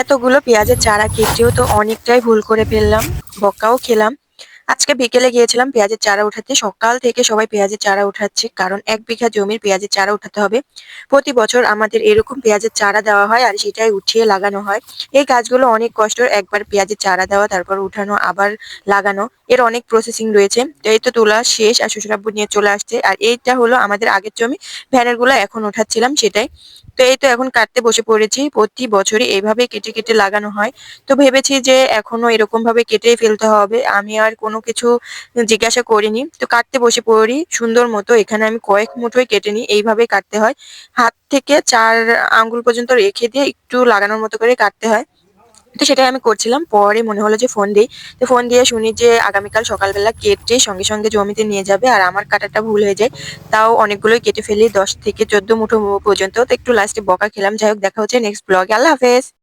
এতগুলো পেঁয়াজের চারা কেটেও তো অনেকটাই ভুল করে ফেললাম। বকাও খেলাম। আজকে বিকেলে গিয়েছিলাম পেঁয়াজের চারা উঠাতে। সকাল থেকে সবাই পেঁয়াজের চারা উঠাচ্ছে। কারণ ১ বিঘা জমির পেঁয়াজের চারা উঠাতে হবে। প্রতি বছর আমাদের এরকম পেঁয়াজের চারা দেওয়া হয় আর সেটাই উঠিয়ে লাগানো হয়। এই কাজগুলো অনেক কষ্টের। একবার পেঁয়াজের চারা দেওয়া, তারপর উঠানো, আবার লাগানো। এর অনেক প্রসেসিং রয়েছে। তো এই তো তোলা শেষ আর শ্বশুর-আব্বু নিয়ে চলে আসছে। আর এইটা হলো আমাদের আগের জমি। ভ্যানের গুলো এখন উঠাচ্ছিলাম সেটাই। তো এই তো এখন কাটতে বসে পড়েছি। প্রতি বছরই এভাবে কেটে লাগানো হয়। তো ভেবেছি যে এখনো এরকম ভাবে কেটেই ফেলতে হবে। আমি আর কোনো কিছু জিজ্ঞাসা করিনি। তো কাটতে বসে পড়ি সুন্দর মতো। এখানে আমি কয়েক মুঠোই কেটে নিই। এইভাবে কাটতে হয়। হাত থেকে ৪ আঙ্গুল পর্যন্ত রেখে দিয়ে একটু লাগানোর মতো করে কাটতে হয়। তো সেটাই আমি করছিলাম। পরে মনে হলো যে ফোন দেই। তো ফোন দিয়ে শুনি যে আগামীকাল সকালবেলা কেটে সঙ্গে জমিতে নিয়ে যাবে। আর আমার কাটাটা ভুল হয়ে যায়। তাও অনেকগুলোই কেটে ফেলি ১০ থেকে ১৪ মুঠো পর্যন্ত। তো একটু লাস্টে বকা খেলাম। যাই হোক দেখা হচ্ছে নেক্সট ব্লগে। আল্লাহ হাফেজ।